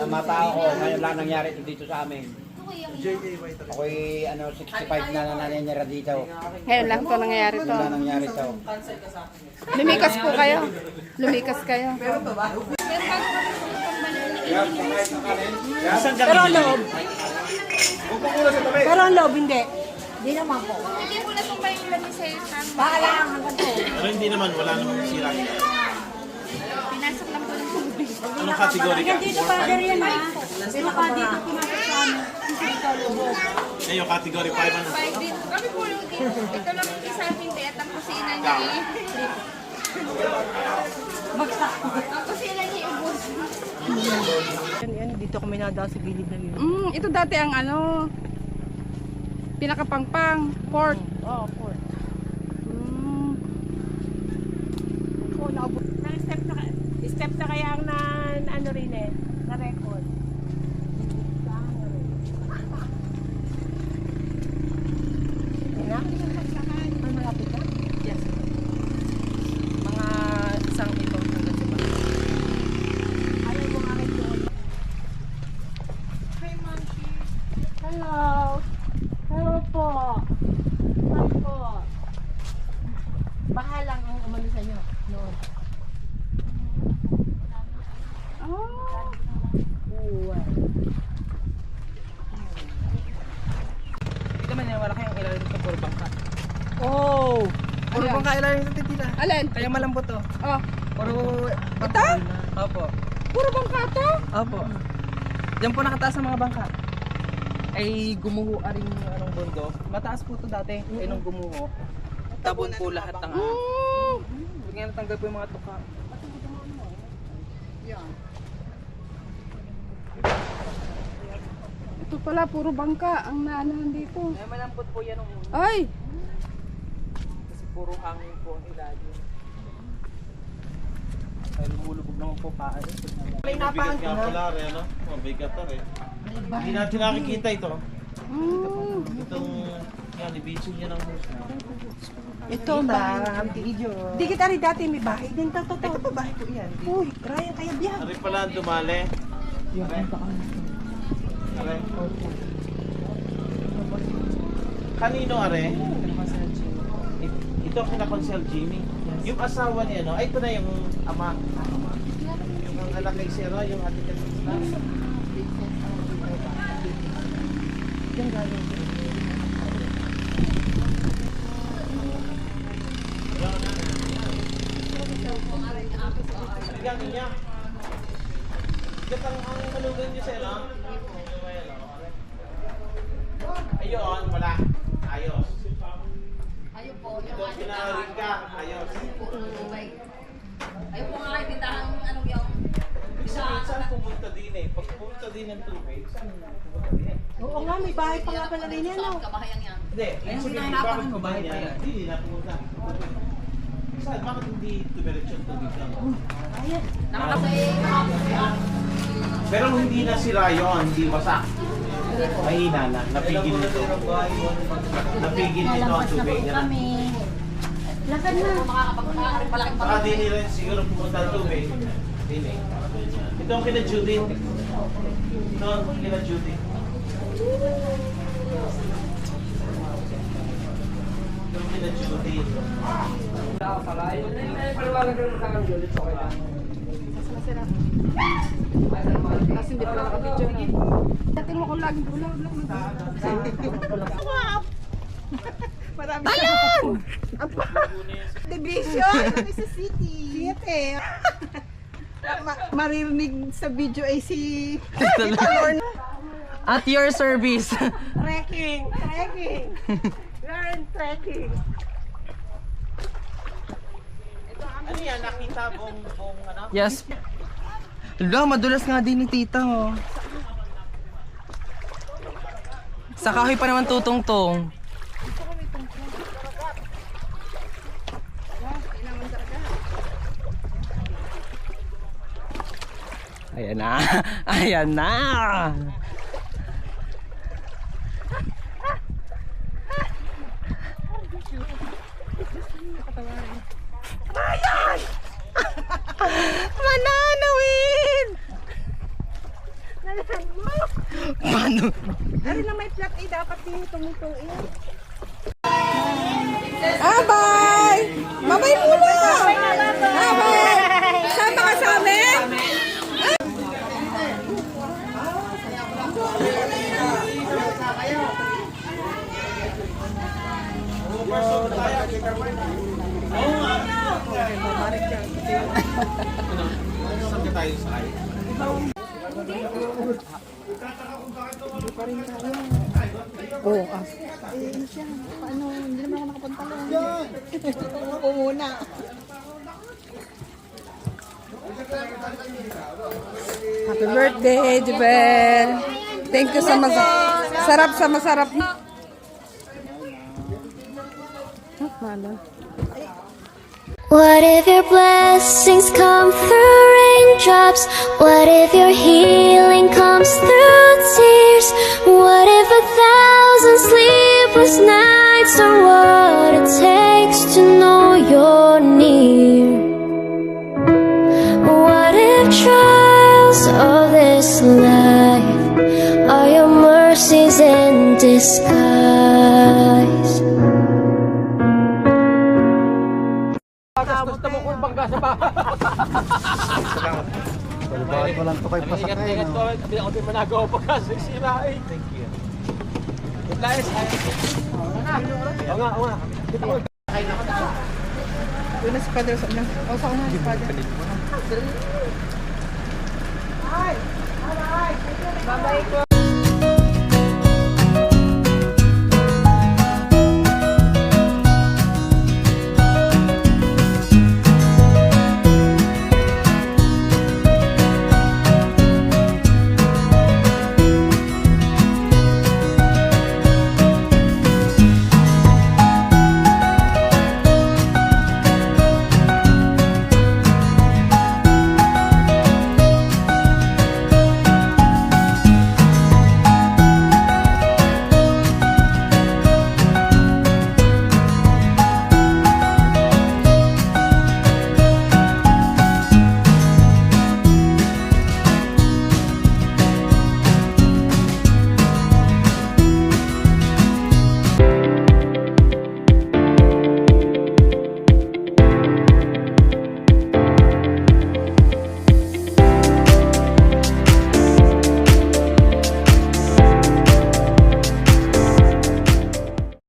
Namatao ko, ngayon lang nangyari ito dito sa amin. Ako'y 65 na nangyayari dito. Ngayon lang to nangyayari to. Ngayon lang nangyari ito. Lumikas po kayo. Lumikas kayo. Pero ang loob. Pero ang loob, hindi. Hindi naman po. Hindi po na tumbay yung lamin sa isang. Bahala ang hanggang po. Pero hindi naman, wala namang sira. Pinasok lang po ng tubig. Anong category ka? Dito pa yan ha. Dito pa dito pumasok sa amin. Dito lubog. Ngayon, category 5 ano? Five din. Kami po yung dito. Ito lang yung isa hindi at ang kusina niya eh. Bagsak. Ang kusina niya ubos. Yan, dito kami nadaan sa gilid na yun. Ito dati ang pinakapangpang port. Oo, port. Oo, naubos. Step na kaya ang ano rin eh, na record. Na? May malapit na? Yes. Mga isang ito hanggang diba? Ayaw mo nga rin doon. Hi, Monkey. Hello. Hello po. Hello po. Bahalang ang umano sa inyo noon. Dito man wala kayong ilalim sa puro bangka. Oh! Puro Ayan. bangka ilalim sa titila. Alin? Kaya malambot to. Oh, Puro Ito? Opo. puro bangka to? Opo. Diyan po nakataas ang mga bangka. Ay gumuho rin yung anong bundo. Mataas po to dati. Ay nung gumuho. Tabon po lahat ng bigyan natanggal po yung mga tuka. Ito pala, puro bangka ang naanahan dito. Ay malambot po yan ang Ay! kasi puro hangin po ang ilalim. Ay lumulubog naman po pa. May napaan Mabigat nga pala rin, ano? Mabigat na rin. Hindi natin nakikita ito. Itong, yan, ibitsin niya ng hose. Ito ma'am. Di kita rin dati may bahay din. Ito pa bahay ko yan. Uy, Ryan, kaya biyan. Ari pala ang dumali. Are. Kanino are? Ito ang kinakonsel Jimmy. Yung asawa niya, no? Ay, ito na yung ama. Yung ang anak kay Sarah, yung ate kay Sarah. Yan, niya. Ito ang malugan niyo sa ino. Ayun, wala. Ayos. Ayun po, Ito ang pinaring ka. Ayos. ayun po nga kayo pintahan anong yung Saan pumunta din eh? Pag pumunta din ng tubig, saan pumunta din? Oo nga, may bahay pa nga pala rin yan. saan kabahayan yan. Hindi, yung hinahanapan mo, bahay pa yan. Hindi na pumunta. Saan? Bakit hindi tumiretso ang tubig lang? Pero hindi na sira yun, hindi wasak. Mahina na, napigil nito. Napigil nito ang tubig. Lakad na. Makakapagkakaroon pala ang Baka din nila siguro pumunta ang tubig. Dini. Ito ang kina Judith. Ito ang kina Judith. Ito ang kina Judith. Kasi hindi pala nakabidyo na. Dati mo kung laging bulag lang. Talon! Division! Sa city. City. Maririnig sa video ay si At your service. trekking. Trekking. We are in trekking. Ano yan? Nakita buong ano? Yes. Hala, madulas nga din ni tita oh. Sa kahoy pa naman tutungtong. Ayan na. Ayan na. Mananawin! Ano na may flat A dapat din tumutuin. Bye! Bye muna! Bye! Sama ka sa amin? Saan ka tayo sa ay? Happy birthday, Jubel. Thank you sa sarap sa masarap. What if your blessings come through raindrops? What if your healing comes through tears? What if 1,000 sleepless nights are what it takes to know you're near? What if trials of this life are your mercies in disguise? Gusto mo kung bangga sa bahay. Bakit walang tukay pa sa kayo? Ingat ko, hindi ako din managawa pa kasi sira eh. Thank you. Guys, oo nga. Una si Padre sa una. O sa una si Padre. Bye-bye.